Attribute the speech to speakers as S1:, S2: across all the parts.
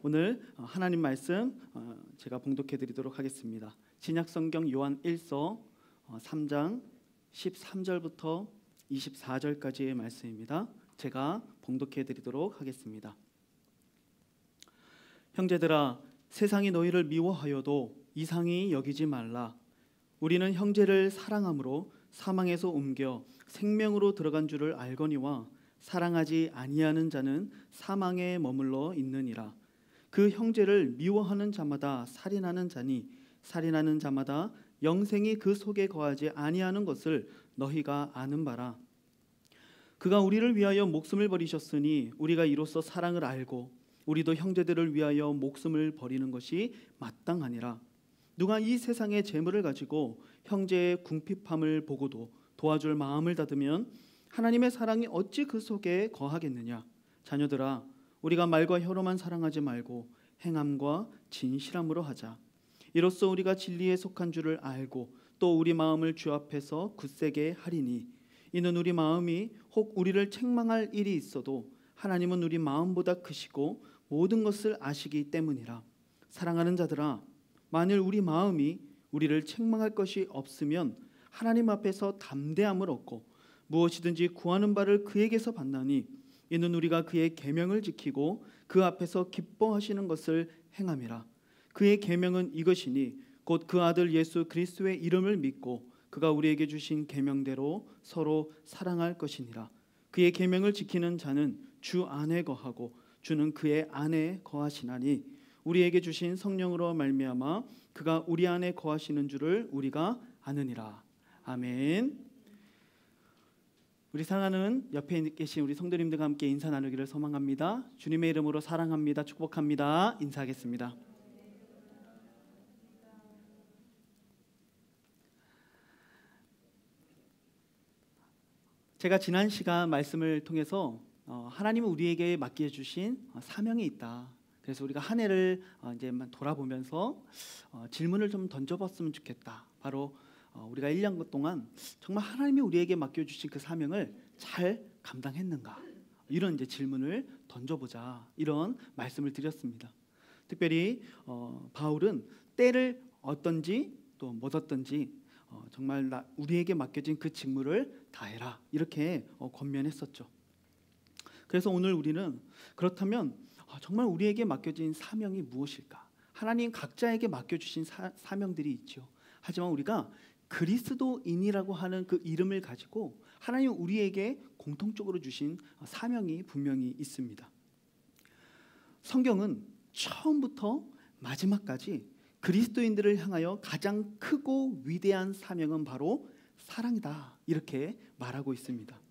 S1: 오늘 하나님 말씀 제가 봉독해 드리도록 하겠습니다. 신약성경 요한 1서 3장 13절부터 24절까지의 말씀입니다. 제가 봉독해 드리도록 하겠습니다. 형제들아, 세상이 너희를 미워하여도 이상히 여기지 말라. 우리는 형제를 사랑함으로 사망에서 옮겨 생명으로 들어간 줄을 알거니와 사랑하지 아니하는 자는 사망에 머물러 있느니라. 그 형제를 미워하는 자마다 살인하는 자니 살인하는 자마다 영생이 그 속에 거하지 아니하는 것을 너희가 아는 바라. 그가 우리를 위하여 목숨을 버리셨으니 우리가 이로써 사랑을 알고 우리도 형제들을 위하여 목숨을 버리는 것이 마땅하니라. 누가 이 세상의 재물을 가지고 형제의 궁핍함을 보고도 도와줄 마음을 닫으면 하나님의 사랑이 어찌 그 속에 거하겠느냐. 자녀들아, 우리가 말과 혀로만 사랑하지 말고 행함과 진실함으로 하자. 이로써 우리가 진리에 속한 줄을 알고 또 우리 마음을 주 앞에서 굳세게 하리니 이는 우리 마음이 혹 우리를 책망할 일이 있어도 하나님은 우리 마음보다 크시고 모든 것을 아시기 때문이라. 사랑하는 자들아, 만일 우리 마음이 우리를 책망할 것이 없으면 하나님 앞에서 담대함을 얻고 무엇이든지 구하는 바를 그에게서 받나니 이는 우리가 그의 계명을 지키고 그 앞에서 기뻐하시는 것을 행함이라. 그의 계명은 이것이니 곧 그 아들 예수 그리스도의 이름을 믿고 그가 우리에게 주신 계명대로 서로 사랑할 것이니라. 그의 계명을 지키는 자는 주 안에 거하고 주는 그의 안에 거하시나니 우리에게 주신 성령으로 말미암아 그가 우리 안에 거하시는 줄을 우리가 아느니라. 아멘. 우리 사랑하는 옆에 계신 우리 성도님들과 함께 인사 나누기를 소망합니다. 주님의 이름으로 사랑합니다. 축복합니다. 인사하겠습니다. 제가 지난 시간 말씀을 통해서 하나님은 우리에게 맡겨주신 사명이 있다. 그래서 우리가 한 해를 이제 돌아보면서 질문을 좀 던져봤으면 좋겠다. 바로 우리가 1년 동안 정말 하나님이 우리에게 맡겨주신 그 사명을 잘 감당했는가, 이런 이제 질문을 던져보자, 이런 말씀을 드렸습니다. 특별히 바울은 때를 얻든지 또 못 얻든지 정말 우리에게 맡겨진 그 직무를 다해라, 이렇게 권면했었죠. 그래서 오늘 우리는 그렇다면 정말 우리에게 맡겨진 사명이 무엇일까? 하나님 각자에게 맡겨주신 사명들이 있죠. 하지만 우리가 그리스도인이라고 하는 그 이름을 가지고 하나님 우리에게 공통적으로 주신 사명이 분명히 있습니다. 성경은 처음부터 마지막까지 그리스도인들을 향하여 가장 크고 위대한 사명은 바로 사랑이다, 이렇게 말하고 있습니다.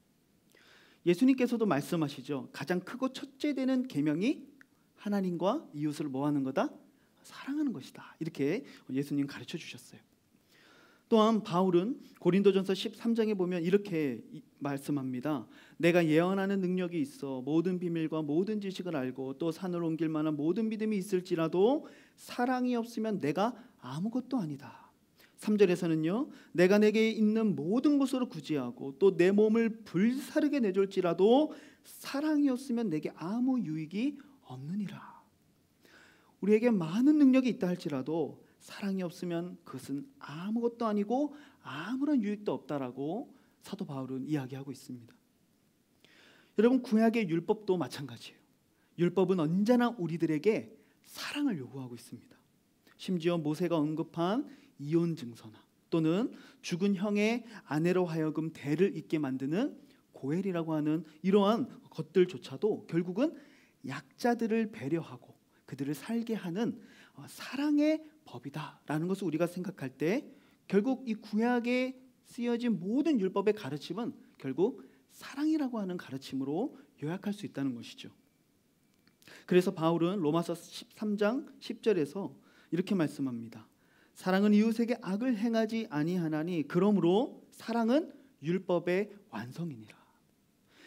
S1: 예수님께서도 말씀하시죠. 가장 크고 첫째 되는 계명이 하나님과 이웃을 뭐하는 거다? 사랑하는 것이다, 이렇게 예수님 가르쳐 주셨어요. 또한 바울은 고린도전서 13장에 보면 이렇게 말씀합니다. 내가 예언하는 능력이 있어 모든 비밀과 모든 지식을 알고 또 산을 옮길 만한 모든 믿음이 있을지라도 사랑이 없으면 내가 아무것도 아니다. 3절에서는요, 내가 내게 있는 모든 것으로 구제하고 또 내 몸을 불사르게 내줄지라도 사랑이 없으면 내게 아무 유익이 없느니라. 우리에게 많은 능력이 있다 할지라도 사랑이 없으면 그것은 아무것도 아니고 아무런 유익도 없다라고 사도 바울은 이야기하고 있습니다. 여러분, 구약의 율법도 마찬가지예요. 율법은 언제나 우리들에게 사랑을 요구하고 있습니다. 심지어 모세가 언급한 이혼 증서나 또는 죽은 형의 아내로 하여금 대를 잇게 만드는 고엘이라고 하는 이러한 것들조차도 결국은 약자들을 배려하고 그들을 살게 하는 사랑의 법이다라는 것을 우리가 생각할 때 결국 이 구약에 쓰여진 모든 율법의 가르침은 결국 사랑이라고 하는 가르침으로 요약할 수 있다는 것이죠. 그래서 바울은 로마서 13장 10절에서 이렇게 말씀합니다. 사랑은 이웃에게 악을 행하지 아니하나니 그러므로 사랑은 율법의 완성이니라.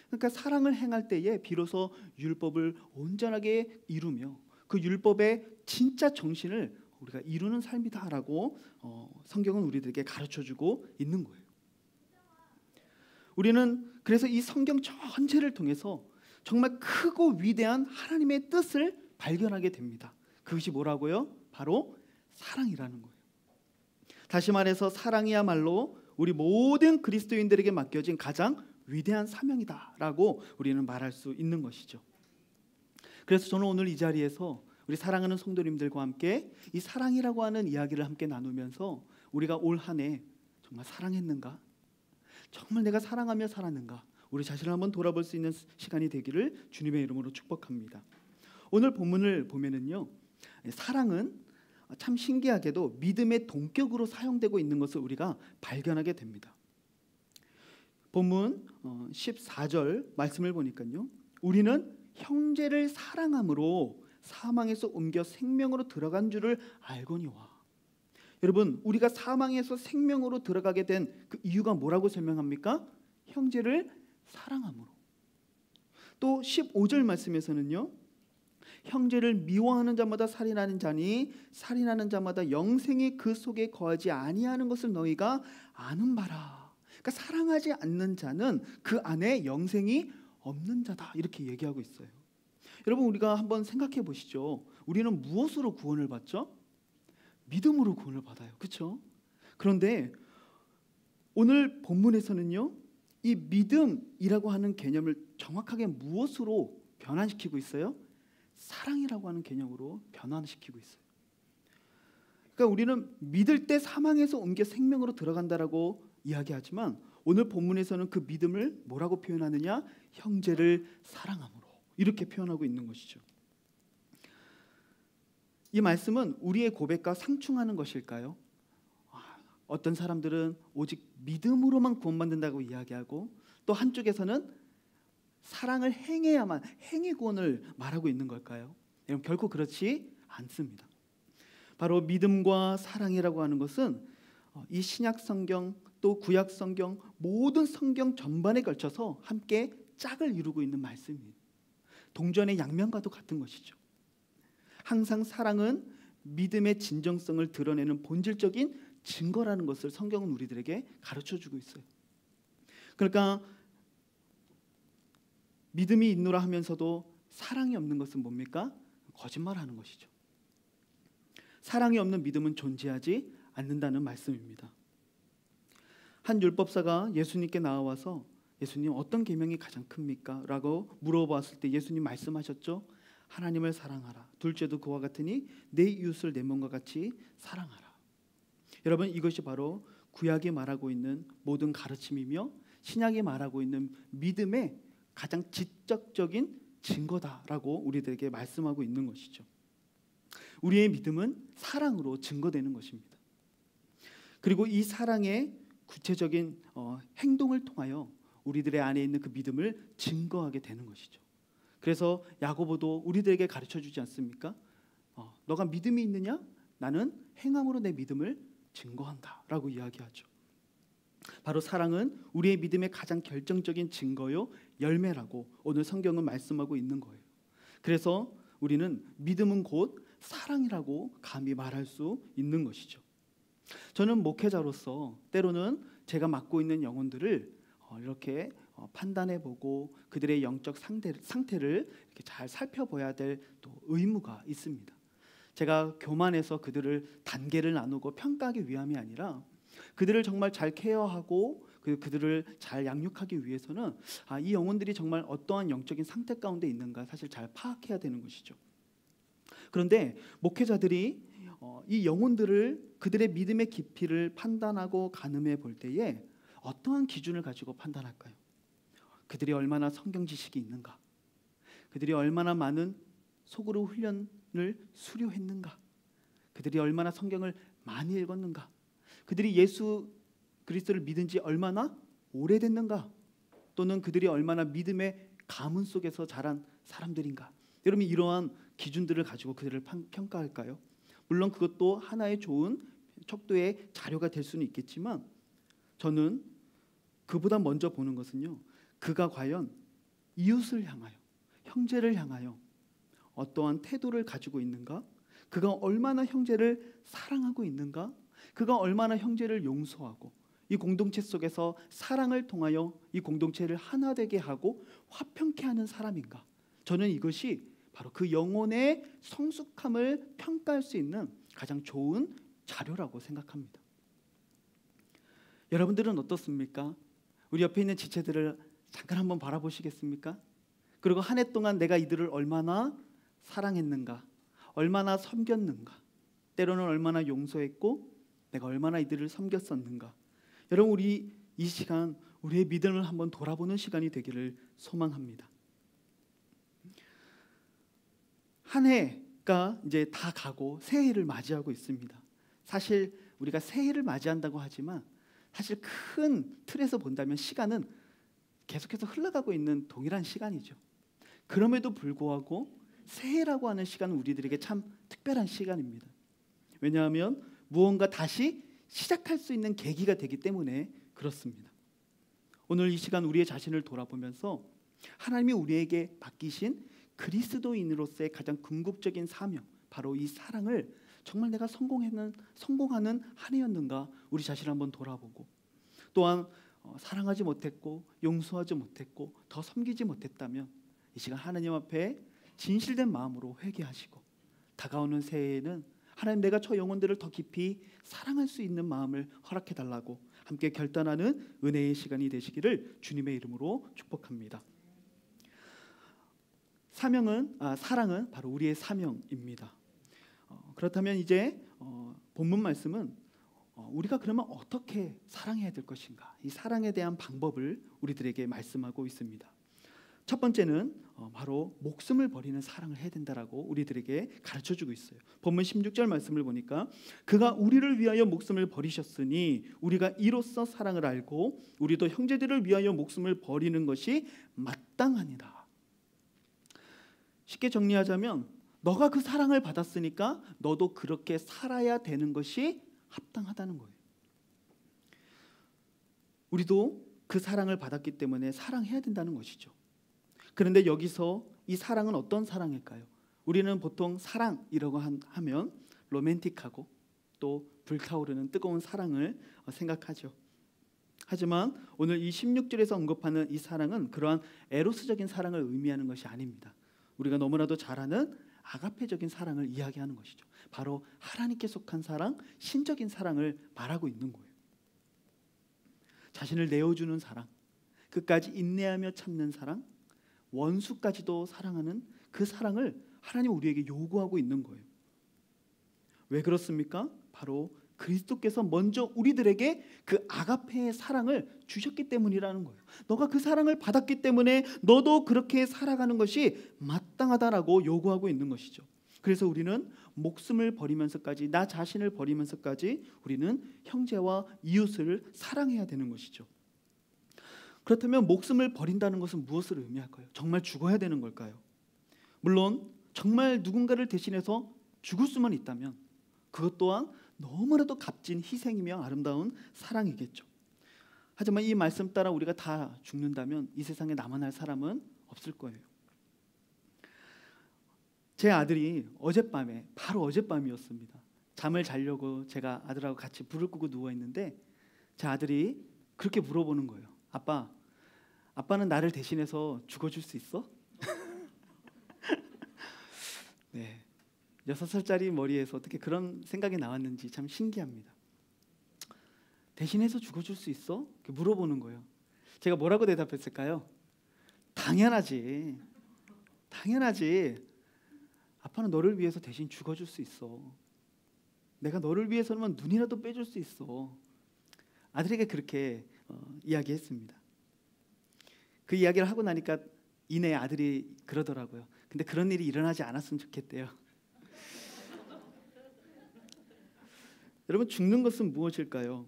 S1: 그러니까 사랑을 행할 때에 비로소 율법을 온전하게 이루며 그 율법의 진짜 정신을 우리가 이루는 삶이다라고 성경은 우리들에게 가르쳐주고 있는 거예요. 우리는 그래서 이 성경 전체를 통해서 정말 크고 위대한 하나님의 뜻을 발견하게 됩니다. 그것이 뭐라고요? 바로 사랑이라는 거예요. 다시 말해서 사랑이야말로 우리 모든 그리스도인들에게 맡겨진 가장 위대한 사명이다라고 우리는 말할 수 있는 것이죠. 그래서 저는 오늘 이 자리에서 우리 사랑하는 성도님들과 함께 이 사랑이라고 하는 이야기를 함께 나누면서 우리가 올 한 해 정말 사랑했는가? 정말 내가 사랑하며 살았는가? 우리 자신을 한번 돌아볼 수 있는 시간이 되기를 주님의 이름으로 축복합니다. 오늘 본문을 보면은요, 사랑은 참 신기하게도 믿음의 동격으로 사용되고 있는 것을 우리가 발견하게 됩니다. 본문 14절 말씀을 보니까요, 우리는 형제를 사랑함으로 사망에서 옮겨 생명으로 들어간 줄을 알거니와. 여러분, 우리가 사망에서 생명으로 들어가게 된 그 이유가 뭐라고 설명합니까? 형제를 사랑함으로. 또 15절 말씀에서는요, 형제를 미워하는 자마다 살인하는 자니 살인하는 자마다 영생이 그 속에 거하지 아니하는 것을 너희가 아는 바라. 그러니까 사랑하지 않는 자는 그 안에 영생이 없는 자다, 이렇게 얘기하고 있어요. 여러분, 우리가 한번 생각해 보시죠. 우리는 무엇으로 구원을 받죠? 믿음으로 구원을 받아요. 그렇죠? 그런데 오늘 본문에서는요, 이 믿음이라고 하는 개념을 정확하게 무엇으로 변환시키고 있어요? 사랑이라고 하는 개념으로 변환시키고 있어요. 그러니까 우리는 믿을 때 사망에서 옮겨 생명으로 들어간다라고 이야기하지만 오늘 본문에서는 그 믿음을 뭐라고 표현하느냐? 형제를 사랑함으로, 이렇게 표현하고 있는 것이죠. 이 말씀은 우리의 고백과 상충하는 것일까요? 어떤 사람들은 오직 믿음으로만 구원받는다고 이야기하고, 또 한쪽에서는 사랑을 행해야만, 행위 구원을 말하고 있는 걸까요? 여러분, 결코 그렇지 않습니다. 바로 믿음과 사랑이라고 하는 것은 이 신약 성경 또 구약 성경, 모든 성경 전반에 걸쳐서 함께 짝을 이루고 있는 말씀이에요. 동전의 양면과도 같은 것이죠. 항상 사랑은 믿음의 진정성을 드러내는 본질적인 증거라는 것을 성경은 우리들에게 가르쳐주고 있어요. 그러니까 믿음이 있노라 하면서도 사랑이 없는 것은 뭡니까? 거짓말하는 것이죠. 사랑이 없는 믿음은 존재하지 않는다는 말씀입니다. 한 율법사가 예수님께 나와서 예수님, 어떤 계명이 가장 큽니까? 라고 물어봤을 때 예수님 말씀하셨죠. 하나님을 사랑하라. 둘째도 그와 같으니 내 이웃을 내 몸과 같이 사랑하라. 여러분, 이것이 바로 구약이 말하고 있는 모든 가르침이며 신약이 말하고 있는 믿음의 가장 지적적인 증거다라고 우리들에게 말씀하고 있는 것이죠. 우리의 믿음은 사랑으로 증거되는 것입니다. 그리고 이 사랑의 구체적인 행동을 통하여 우리들의 안에 있는 그 믿음을 증거하게 되는 것이죠. 그래서 야고보도 우리들에게 가르쳐주지 않습니까? 너가 믿음이 있느냐? 나는 행함으로 내 믿음을 증거한다라고 이야기하죠. 바로 사랑은 우리의 믿음의 가장 결정적인 증거요, 열매라고 오늘 성경은 말씀하고 있는 거예요. 그래서 우리는 믿음은 곧 사랑이라고 감히 말할 수 있는 것이죠. 저는 목회자로서 때로는 제가 맡고 있는 영혼들을 이렇게 판단해보고 그들의 영적 상태를 이렇게 잘 살펴봐야 될 또 의무가 있습니다. 제가 교만해서 그들을 단계를 나누고 평가하기 위함이 아니라 그들을 정말 잘 케어하고 그들을 잘 양육하기 위해서는 이 영혼들이 정말 어떠한 영적인 상태 가운데 있는가 사실 잘 파악해야 되는 것이죠. 그런데 목회자들이 이 영혼들을, 그들의 믿음의 깊이를 판단하고 가늠해 볼 때에 어떠한 기준을 가지고 판단할까요? 그들이 얼마나 성경 지식이 있는가? 그들이 얼마나 많은 속으로 훈련을 수료했는가? 그들이 얼마나 성경을 많이 읽었는가? 그들이 예수 그리스도를 믿은 지 얼마나 오래됐는가? 또는 그들이 얼마나 믿음의 가문 속에서 자란 사람들인가? 여러분, 이러한 기준들을 가지고 그들을 평가할까요? 물론 그것도 하나의 좋은 척도의 자료가 될 수는 있겠지만 저는 그보다 먼저 보는 것은요, 그가 과연 이웃을 향하여, 형제를 향하여 어떠한 태도를 가지고 있는가? 그가 얼마나 형제를 사랑하고 있는가? 그가 얼마나 형제를 용서하고 이 공동체 속에서 사랑을 통하여 이 공동체를 하나 되게 하고 화평케 하는 사람인가? 저는 이것이 바로 그 영혼의 성숙함을 평가할 수 있는 가장 좋은 자료라고 생각합니다. 여러분들은 어떻습니까? 우리 옆에 있는 지체들을 잠깐 한번 바라보시겠습니까? 그리고 한 해 동안 내가 이들을 얼마나 사랑했는가, 얼마나 섬겼는가, 때로는 얼마나 용서했고 내가 얼마나 이들을 섬겼었는가. 여러분, 우리 이 시간 우리의 믿음을 한번 돌아보는 시간이 되기를 소망합니다. 한 해가 이제 다 가고 새해를 맞이하고 있습니다. 사실 우리가 새해를 맞이한다고 하지만 사실 큰 틀에서 본다면 시간은 계속해서 흘러가고 있는 동일한 시간이죠. 그럼에도 불구하고 새해라고 하는 시간은 우리들에게 참 특별한 시간입니다. 왜냐하면 무언가 다시 시작할 수 있는 계기가 되기 때문에 그렇습니다. 오늘 이 시간 우리의 자신을 돌아보면서 하나님이 우리에게 맡기신 그리스도인으로서의 가장 궁극적인 사명, 바로 이 사랑을 정말 내가 성공하는 한 해였는가, 우리 자신을 한번 돌아보고, 또한 사랑하지 못했고 용서하지 못했고 더 섬기지 못했다면 이 시간 하나님 앞에 진실된 마음으로 회개하시고, 다가오는 새해에는 하나님, 내가 저 영혼들을 더 깊이 사랑할 수 있는 마음을 허락해 달라고 함께 결단하는 은혜의 시간이 되시기를 주님의 이름으로 축복합니다. 사랑은 바로 우리의 사명입니다. 그렇다면 이제 본문 말씀은 우리가 그러면 어떻게 사랑해야 될 것인가, 이 사랑에 대한 방법을 우리들에게 말씀하고 있습니다. 첫 번째는 바로 목숨을 버리는 사랑을 해야 된다라고 우리들에게 가르쳐주고 있어요. 본문 16절 말씀을 보니까 그가 우리를 위하여 목숨을 버리셨으니 우리가 이로써 사랑을 알고 우리도 형제들을 위하여 목숨을 버리는 것이 마땅하니라. 쉽게 정리하자면 너가 그 사랑을 받았으니까 너도 그렇게 살아야 되는 것이 합당하다는 거예요. 우리도 그 사랑을 받았기 때문에 사랑해야 된다는 것이죠. 그런데 여기서 이 사랑은 어떤 사랑일까요? 우리는 보통 사랑이라고 하면 로맨틱하고 또 불타오르는 뜨거운 사랑을 생각하죠. 하지만 오늘 이 16절에서 언급하는 이 사랑은 그러한 에로스적인 사랑을 의미하는 것이 아닙니다. 우리가 너무나도 잘 아는 아가페적인 사랑을 이야기하는 것이죠. 바로 하나님께 속한 사랑, 신적인 사랑을 말하고 있는 거예요. 자신을 내어주는 사랑, 끝까지 인내하며 참는 사랑, 원수까지도 사랑하는 그 사랑을 하나님 우리에게 요구하고 있는 거예요. 왜 그렇습니까? 바로 그리스도께서 먼저 우리들에게 그 아가페의 사랑을 주셨기 때문이라는 거예요. 너가 그 사랑을 받았기 때문에 너도 그렇게 살아가는 것이 마땅하다라고 요구하고 있는 것이죠. 그래서 우리는 목숨을 버리면서까지, 나 자신을 버리면서까지 우리는 형제와 이웃을 사랑해야 되는 것이죠. 그렇다면 목숨을 버린다는 것은 무엇을 의미할까요? 정말 죽어야 되는 걸까요? 물론 정말 누군가를 대신해서 죽을 수만 있다면 그것 또한 너무나도 값진 희생이며 아름다운 사랑이겠죠. 하지만 이 말씀 따라 우리가 다 죽는다면 이 세상에 남아날 사람은 없을 거예요. 제 아들이 바로 어젯밤이었습니다. 잠을 자려고 제가 아들하고 같이 불을 끄고 누워있는데 제 아들이 그렇게 물어보는 거예요. 아빠는 나를 대신해서 죽어줄 수 있어? 네, 6살짜리 머리에서 어떻게 그런 생각이 나왔는지 참 신기합니다. 대신해서 죽어줄 수 있어? 이렇게 물어보는 거예요. 제가 뭐라고 대답했을까요? 당연하지. 아빠는 너를 위해서 대신 죽어줄 수 있어. 내가 너를 위해서는 눈이라도 빼줄 수 있어. 아들에게 그렇게 이야기했습니다. 그 이야기를 하고 나니까 이내 아들이 그러더라고요. 근데 그런 일이 일어나지 않았으면 좋겠대요. 여러분, 죽는 것은 무엇일까요?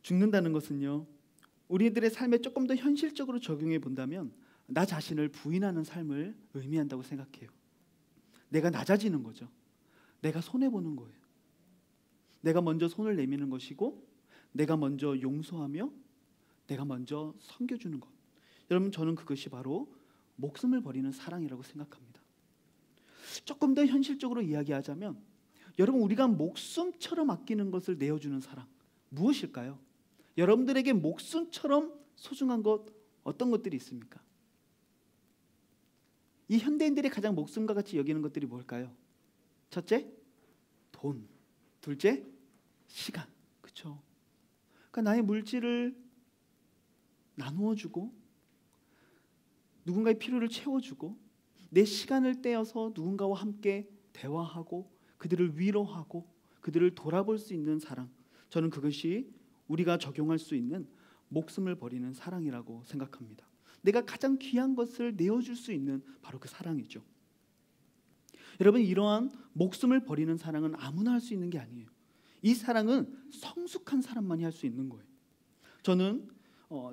S1: 죽는다는 것은요, 우리들의 삶에 조금 더 현실적으로 적용해 본다면 나 자신을 부인하는 삶을 의미한다고 생각해요. 내가 낮아지는 거죠. 내가 손해보는 거예요. 내가 먼저 손을 내미는 것이고, 내가 먼저 용서하며 내가 먼저 섬겨주는 것. 여러분, 저는 그것이 바로 목숨을 버리는 사랑이라고 생각합니다. 조금 더 현실적으로 이야기하자면, 여러분, 우리가 목숨처럼 아끼는 것을 내어주는 사랑, 무엇일까요? 여러분들에게 목숨처럼 소중한 것, 어떤 것들이 있습니까? 이 현대인들이 가장 목숨과 같이 여기는 것들이 뭘까요? 첫째, 돈. 둘째, 시간. 그렇죠? 그러니까 나의 물질을 나누어주고 누군가의 필요를 채워주고 내 시간을 떼어서 누군가와 함께 대화하고 그들을 위로하고 그들을 돌아볼 수 있는 사랑, 저는 그것이 우리가 적용할 수 있는 목숨을 버리는 사랑이라고 생각합니다. 내가 가장 귀한 것을 내어줄 수 있는 바로 그 사랑이죠. 여러분, 이러한 목숨을 버리는 사랑은 아무나 할 수 있는 게 아니에요. 이 사랑은 성숙한 사람만이 할 수 있는 거예요. 저는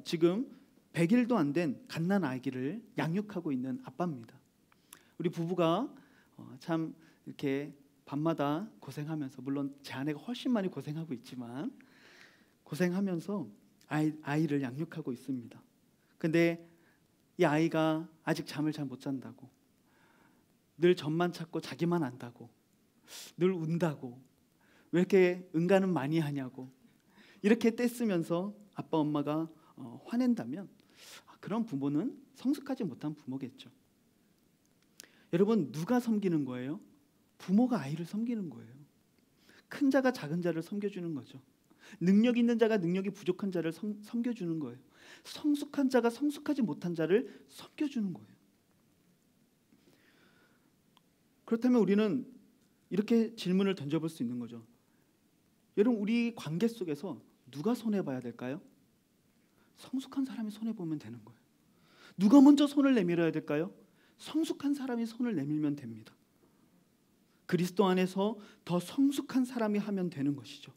S1: 지금 100일도 안 된 갓난 아기를 양육하고 있는 아빠입니다. 우리 부부가 참 이렇게 밤마다 고생하면서, 물론 제 아내가 훨씬 많이 고생하고 있지만 고생하면서 아이를 양육하고 있습니다. 근데 이 아이가 아직 잠을 잘 못 잔다고, 늘 젖만 찾고 자기만 안다고, 늘 운다고, 왜 이렇게 응가는 많이 하냐고 이렇게 떼쓰면서 아빠 엄마가 화낸다면 그런 부모는 성숙하지 못한 부모겠죠. 여러분, 누가 섬기는 거예요? 부모가 아이를 섬기는 거예요. 큰 자가 작은 자를 섬겨주는 거죠. 능력 있는 자가 능력이 부족한 자를 섬겨주는 거예요. 성숙한 자가 성숙하지 못한 자를 섬겨주는 거예요. 그렇다면 우리는 이렇게 질문을 던져볼 수 있는 거죠. 여러분, 우리 관계 속에서 누가 손해봐야 될까요? 성숙한 사람이 손해보면 되는 거예요. 누가 먼저 손을 내밀어야 될까요? 성숙한 사람이 손을 내밀면 됩니다. 그리스도 안에서 더 성숙한 사람이 하면 되는 것이죠.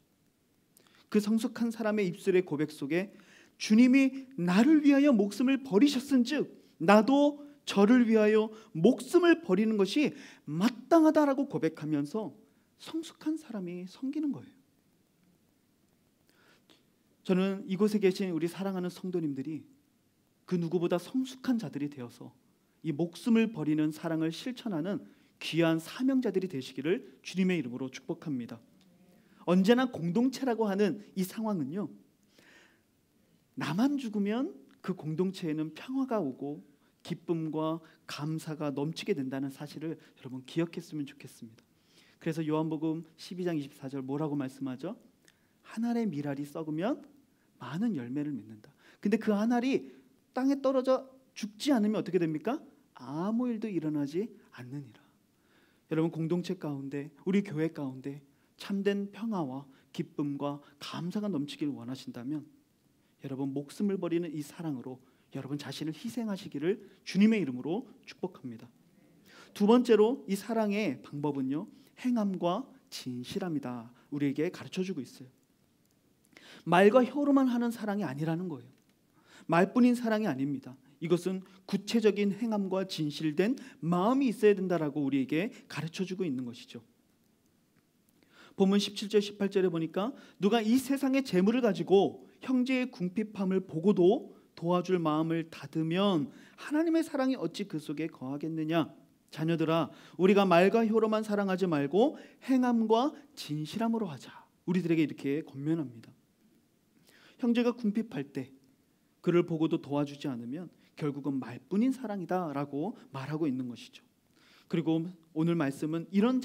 S1: 그 성숙한 사람의 입술의 고백 속에 주님이 나를 위하여 목숨을 버리셨은즉 나도 저를 위하여 목숨을 버리는 것이 마땅하다라고 고백하면서 성숙한 사람이 섬기는 거예요. 저는 이곳에 계신 우리 사랑하는 성도님들이 그 누구보다 성숙한 자들이 되어서 이 목숨을 버리는 사랑을 실천하는 귀한 사명자들이 되시기를 주님의 이름으로 축복합니다. 언제나 공동체라고 하는 이 상황은요, 나만 죽으면 그 공동체에는 평화가 오고 기쁨과 감사가 넘치게 된다는 사실을 여러분 기억했으면 좋겠습니다. 그래서 요한복음 12장 24절 뭐라고 말씀하죠? 한 알의 밀알이 썩으면 많은 열매를 맺는다. 근데 그 한 알이 땅에 떨어져 죽지 않으면 어떻게 됩니까? 아무 일도 일어나지 않느니라. 여러분, 공동체 가운데, 우리 교회 가운데 참된 평화와 기쁨과 감사가 넘치기를 원하신다면 여러분, 목숨을 버리는 이 사랑으로 여러분 자신을 희생하시기를 주님의 이름으로 축복합니다. 두 번째로 이 사랑의 방법은요, 행함과 진실함이다. 우리에게 가르쳐주고 있어요. 말과 혀로만 하는 사랑이 아니라는 거예요. 말뿐인 사랑이 아닙니다. 이것은 구체적인 행함과 진실된 마음이 있어야 된다라고 우리에게 가르쳐주고 있는 것이죠. 본문 17절 18절에 보니까 누가 이 세상의 재물을 가지고 형제의 궁핍함을 보고도 도와줄 마음을 닫으면 하나님의 사랑이 어찌 그 속에 거하겠느냐. 자녀들아, 우리가 말과 혀로만 사랑하지 말고 행함과 진실함으로 하자. 우리들에게 이렇게 권면합니다. 형제가 궁핍할 때 그를 보고도 도와주지 않으면 결국은 말뿐인 사랑이다라고 말하고 있는 것이죠. 그리고 오늘 말씀은 이런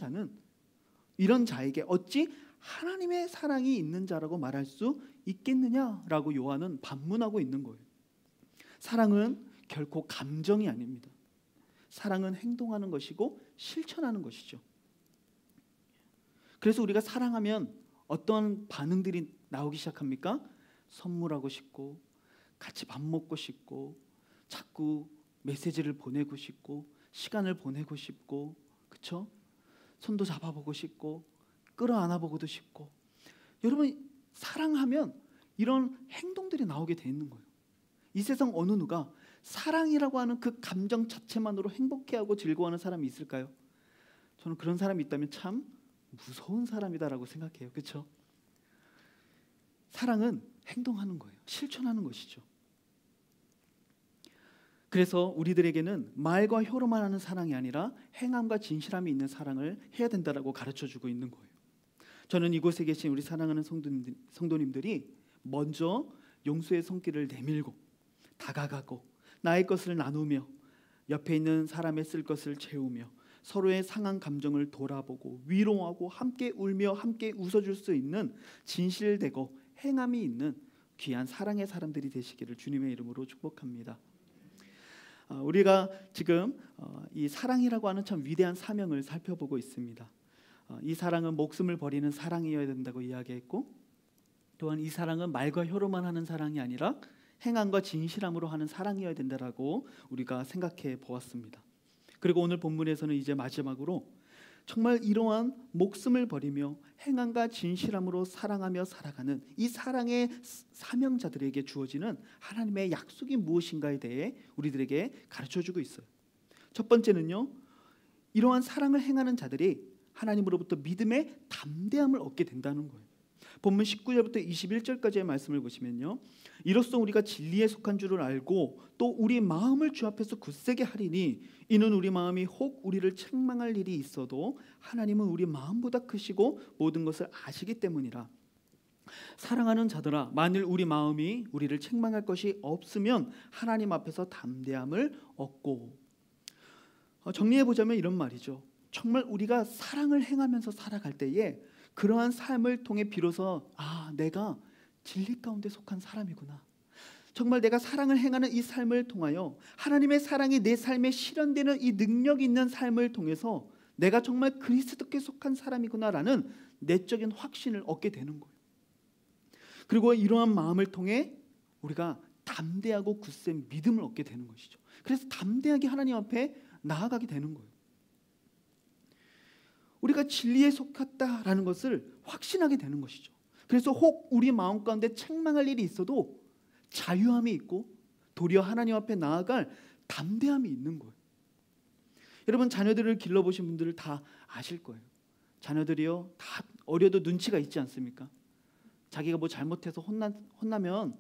S1: 자에게 어찌 하나님의 사랑이 있는 자라고 말할 수 있겠느냐라고 요한은 반문하고 있는 거예요. 사랑은 결코 감정이 아닙니다. 사랑은 행동하는 것이고 실천하는 것이죠. 그래서 우리가 사랑하면 어떤 반응들이 나오기 시작합니까? 선물하고 싶고, 같이 밥 먹고 싶고, 자꾸 메시지를 보내고 싶고, 시간을 보내고 싶고, 그렇죠? 손도 잡아보고 싶고, 끌어안아보고도 싶고. 여러분, 사랑하면 이런 행동들이 나오게 돼 있는 거예요. 이 세상 어느 누가 사랑이라고 하는 그 감정 자체만으로 행복해하고 즐거워하는 사람이 있을까요? 저는 그런 사람이 있다면 참 무서운 사람이다라고 생각해요. 그렇죠? 사랑은 행동하는 거예요. 실천하는 것이죠. 그래서 우리들에게는 말과 혀로만 하는 사랑이 아니라 행함과 진실함이 있는 사랑을 해야 된다라고 가르쳐주고 있는 거예요. 저는 이곳에 계신 우리 사랑하는 성도님들이 먼저 용서의 손길을 내밀고 다가가고 나의 것을 나누며 옆에 있는 사람의 쓸 것을 채우며 서로의 상한 감정을 돌아보고 위로하고 함께 울며 함께 웃어줄 수 있는 진실되고 행함이 있는 귀한 사랑의 사람들이 되시기를 주님의 이름으로 축복합니다. 우리가 지금 이 사랑이라고 하는 참 위대한 사명을 살펴보고 있습니다. 이 사랑은 목숨을 버리는 사랑이어야 된다고 이야기했고, 또한 이 사랑은 말과 혀로만 하는 사랑이 아니라 행함과 진실함으로 하는 사랑이어야 된다라고 우리가 생각해 보았습니다. 그리고 오늘 본문에서는 이제 마지막으로 정말 이러한 목숨을 버리며 행함과 진실함으로 사랑하며 살아가는 이 사랑의 사명자들에게 주어지는 하나님의 약속이 무엇인가에 대해 우리들에게 가르쳐주고 있어요. 첫 번째는요, 이러한 사랑을 행하는 자들이 하나님으로부터 믿음의 담대함을 얻게 된다는 거예요. 본문 19절부터 21절까지의 말씀을 보시면요, 이로써 우리가 진리에 속한 줄을 알고 또 우리 마음을 주 앞에서 굳세게 하리니 이는 우리 마음이 혹 우리를 책망할 일이 있어도 하나님은 우리 마음보다 크시고 모든 것을 아시기 때문이라. 사랑하는 자들아, 만일 우리 마음이 우리를 책망할 것이 없으면 하나님 앞에서 담대함을 얻고. 정리해 보자면 이런 말이죠. 정말 우리가 사랑을 행하면서 살아갈 때에 그러한 삶을 통해 비로소 내가 진리 가운데 속한 사람이구나. 정말 내가 사랑을 행하는 이 삶을 통하여 하나님의 사랑이 내 삶에 실현되는 이 능력 있는 삶을 통해서 내가 정말 그리스도께 속한 사람이구나라는 내적인 확신을 얻게 되는 거예요. 그리고 이러한 마음을 통해 우리가 담대하고 굳센 믿음을 얻게 되는 것이죠. 그래서 담대하게 하나님 앞에 나아가게 되는 거예요. 우리가 진리에 속했다라는 것을 확신하게 되는 것이죠. 그래서 혹 우리 마음 가운데 책망할 일이 있어도 자유함이 있고 도리어 하나님 앞에 나아갈 담대함이 있는 거예요. 여러분, 자녀들을 길러보신 분들을 다 아실 거예요. 자녀들이요, 다 어려도 눈치가 있지 않습니까? 자기가 뭐 잘못해서 혼나면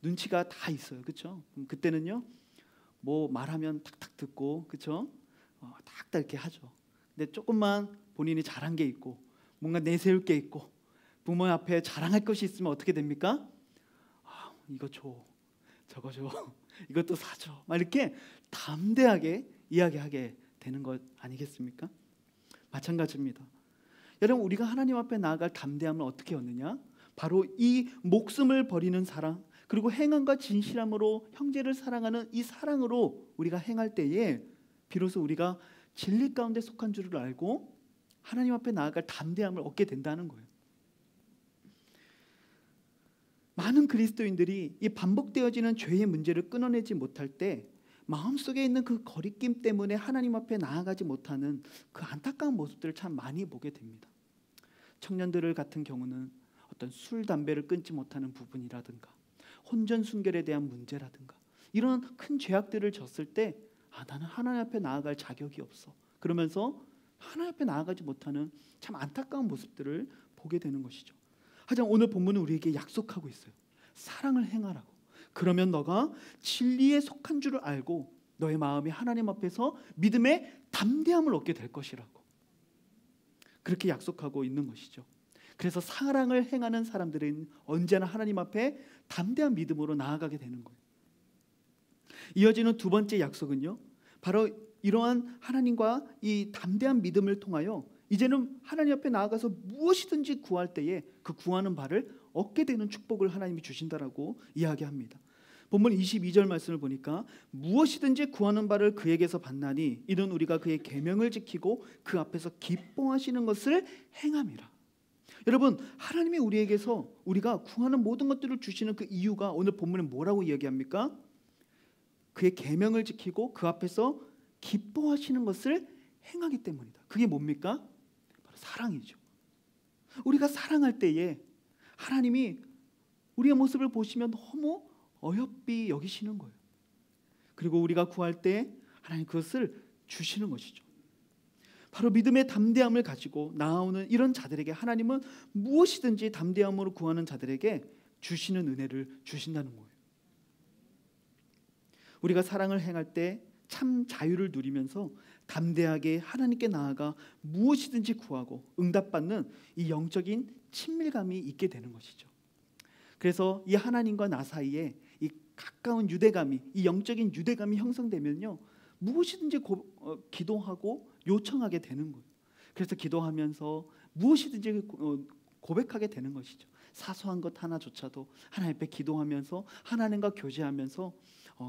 S1: 눈치가 다 있어요. 그렇죠? 그때는요, 뭐 말하면 탁탁 듣고, 그렇죠? 탁탁 이렇게 하죠. 근데 조금만 본인이 잘한 게 있고 뭔가 내세울 게 있고 부모 앞에 자랑할 것이 있으면 어떻게 됩니까? 이거 줘, 저거 줘, 이것도 사줘, 막 이렇게 담대하게 이야기하게 되는 것 아니겠습니까? 마찬가지입니다. 여러분, 우리가 하나님 앞에 나아갈 담대함을 어떻게 얻느냐? 바로 이 목숨을 버리는 사랑, 그리고 행함과 진실함으로 형제를 사랑하는 이 사랑으로 우리가 행할 때에 비로소 우리가 진리 가운데 속한 줄을 알고 하나님 앞에 나아갈 담대함을 얻게 된다는 거예요. 많은 그리스도인들이 이 반복되어지는 죄의 문제를 끊어내지 못할 때 마음속에 있는 그 거리낌 때문에 하나님 앞에 나아가지 못하는 그 안타까운 모습들을 참 많이 보게 됩니다. 청년들 같은 경우는 어떤 술, 담배를 끊지 못하는 부분이라든가 혼전 순결에 대한 문제라든가 이런 큰 죄악들을 졌을 때 나는 하나님 앞에 나아갈 자격이 없어, 그러면서 하나님 앞에 나아가지 못하는 참 안타까운 모습들을 보게 되는 것이죠. 하지만 오늘 본문은 우리에게 약속하고 있어요. 사랑을 행하라고. 그러면 너가 진리에 속한 줄을 알고 너의 마음이 하나님 앞에서 믿음의 담대함을 얻게 될 것이라고 그렇게 약속하고 있는 것이죠. 그래서 사랑을 행하는 사람들은 언제나 하나님 앞에 담대한 믿음으로 나아가게 되는 거예요. 이어지는 두 번째 약속은요, 바로 이러한 하나님과 이 담대한 믿음을 통하여 이제는 하나님 앞에 나아가서 무엇이든지 구할 때에 그 구하는 바를 얻게 되는 축복을 하나님이 주신다라고 이야기합니다. 본문 22절 말씀을 보니까 무엇이든지 구하는 바를 그에게서 받나니 이는 우리가 그의 계명을 지키고 그 앞에서 기뻐하시는 것을 행함이라. 여러분, 하나님이 우리에게서 우리가 구하는 모든 것들을 주시는 그 이유가 오늘 본문에 뭐라고 이야기합니까? 그의 계명을 지키고 그 앞에서 기뻐하시는 것을 행하기 때문이다. 그게 뭡니까? 바로 사랑이죠. 우리가 사랑할 때에 하나님이 우리의 모습을 보시면 너무 어여삐 여기시는 거예요. 그리고 우리가 구할 때 하나님 그것을 주시는 것이죠. 바로 믿음의 담대함을 가지고 나아오는 이런 자들에게 하나님은 무엇이든지 담대함으로 구하는 자들에게 주시는 은혜를 주신다는 거예요. 우리가 사랑을 행할 때 참 자유를 누리면서 담대하게 하나님께 나아가 무엇이든지 구하고 응답받는 이 영적인 친밀감이 있게 되는 것이죠. 그래서 이 하나님과 나 사이에 이 가까운 유대감이, 이 영적인 유대감이 형성되면요, 무엇이든지 기도하고 요청하게 되는 거예요. 그래서 기도하면서 무엇이든지 고백하게 되는 것이죠. 사소한 것 하나조차도 하나님 앞에 기도하면서 하나님과 교제하면서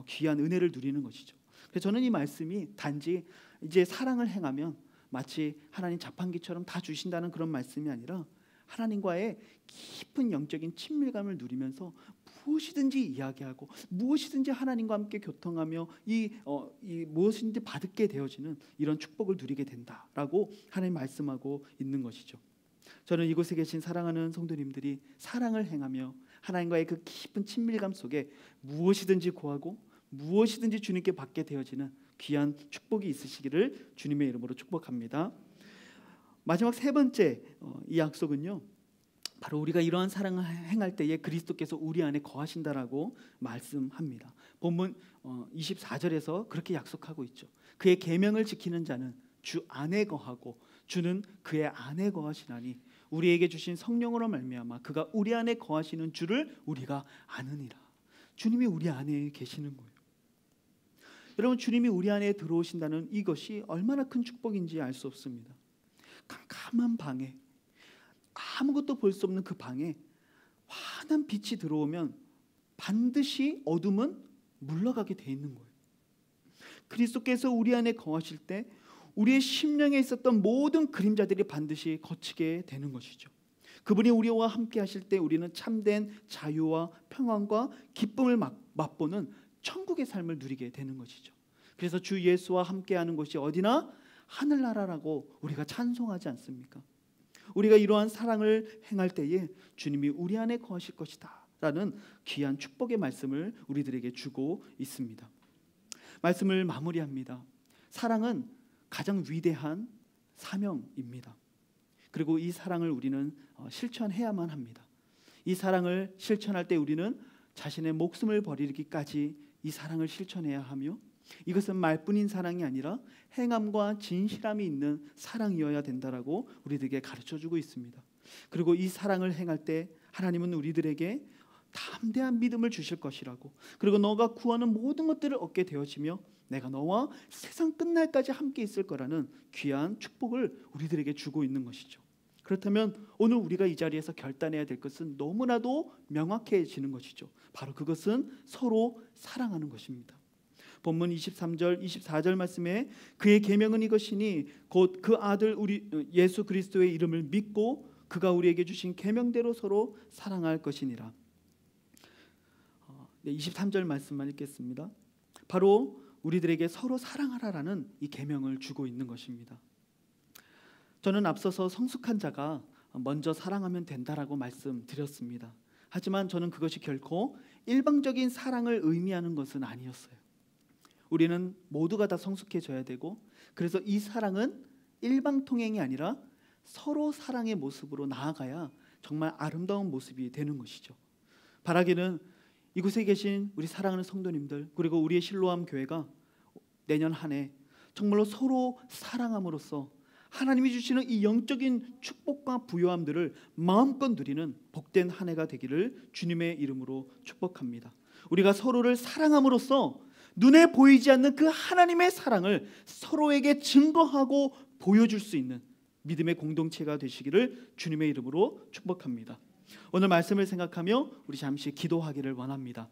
S1: 귀한 은혜를 누리는 것이죠. 그래서 저는 이 말씀이 단지 이제 사랑을 행하면 마치 하나님 자판기처럼 다 주신다는 그런 말씀이 아니라 하나님과의 깊은 영적인 친밀감을 누리면서 무엇이든지 이야기하고 무엇이든지 하나님과 함께 교통하며 이 무엇인지 받게 되어지는 이런 축복을 누리게 된다라고 하나님 말씀하고 있는 것이죠. 저는 이곳에 계신 사랑하는 성도님들이 사랑을 행하며 하나님과의 그 깊은 친밀감 속에 무엇이든지 구하고 무엇이든지 주님께 받게 되어지는 귀한 축복이 있으시기를 주님의 이름으로 축복합니다. 마지막 세 번째 이 약속은요, 바로 우리가 이러한 사랑을 행할 때에 그리스도께서 우리 안에 거하신다라고 말씀합니다. 본문 24절에서 그렇게 약속하고 있죠. 그의 계명을 지키는 자는 주 안에 거하고 주는 그의 안에 거하시나니 우리에게 주신 성령으로 말미암아 그가 우리 안에 거하시는 주를 우리가 아느니라. 주님이 우리 안에 계시는 거예요. 여러분, 주님이 우리 안에 들어오신다는 이것이 얼마나 큰 축복인지 알 수 없습니다. 캄캄한 방에, 아무것도 볼 수 없는 그 방에 환한 빛이 들어오면 반드시 어둠은 물러가게 돼 있는 거예요. 그리스도께서 우리 안에 거하실 때 우리의 심령에 있었던 모든 그림자들이 반드시 거치게 되는 것이죠. 그분이 우리와 함께 하실 때 우리는 참된 자유와 평안과 기쁨을 맛보는 천국의 삶을 누리게 되는 것이죠. 그래서 주 예수와 함께하는 곳이 어디나 하늘나라라고 우리가 찬송하지 않습니까? 우리가 이러한 사랑을 행할 때에 주님이 우리 안에 거하실 것이다 라는 귀한 축복의 말씀을 우리들에게 주고 있습니다. 말씀을 마무리합니다. 사랑은 가장 위대한 사명입니다. 그리고 이 사랑을 우리는 실천해야만 합니다. 이 사랑을 실천할 때 우리는 자신의 목숨을 버리기까지 이 사랑을 실천해야 하며, 이것은 말뿐인 사랑이 아니라 행함과 진실함이 있는 사랑이어야 된다라고 우리들에게 가르쳐주고 있습니다. 그리고 이 사랑을 행할 때 하나님은 우리들에게 담대한 믿음을 주실 것이라고, 그리고 너가 구하는 모든 것들을 얻게 되어지며 내가 너와 세상 끝날까지 함께 있을 거라는 귀한 축복을 우리들에게 주고 있는 것이죠. 그렇다면 오늘 우리가 이 자리에서 결단해야 될 것은 너무나도 명확해지는 것이죠. 바로 그것은 서로 사랑하는 것입니다. 본문 23절 24절 말씀에 그의 계명은 이것이니 곧 그 아들 우리 예수 그리스도의 이름을 믿고 그가 우리에게 주신 계명대로 서로 사랑할 것이니라. 23절 말씀만 읽겠습니다. 바로 우리들에게 서로 사랑하라라는 이 계명을 주고 있는 것입니다. 저는 앞서서 성숙한 자가 먼저 사랑하면 된다라고 말씀드렸습니다. 하지만 저는 그것이 결코 일방적인 사랑을 의미하는 것은 아니었어요. 우리는 모두가 다 성숙해져야 되고, 그래서 이 사랑은 일방통행이 아니라 서로 사랑의 모습으로 나아가야 정말 아름다운 모습이 되는 것이죠. 바라기는 이곳에 계신 우리 사랑하는 성도님들, 그리고 우리의 실로암 교회가 내년 한 해 정말로 서로 사랑함으로써 하나님이 주시는 이 영적인 축복과 부요함들을 마음껏 누리는 복된 한 해가 되기를 주님의 이름으로 축복합니다. 우리가 서로를 사랑함으로써 눈에 보이지 않는 그 하나님의 사랑을 서로에게 증거하고 보여줄 수 있는 믿음의 공동체가 되시기를 주님의 이름으로 축복합니다. 오늘 말씀을 생각하며 우리 잠시 기도하기를 원합니다.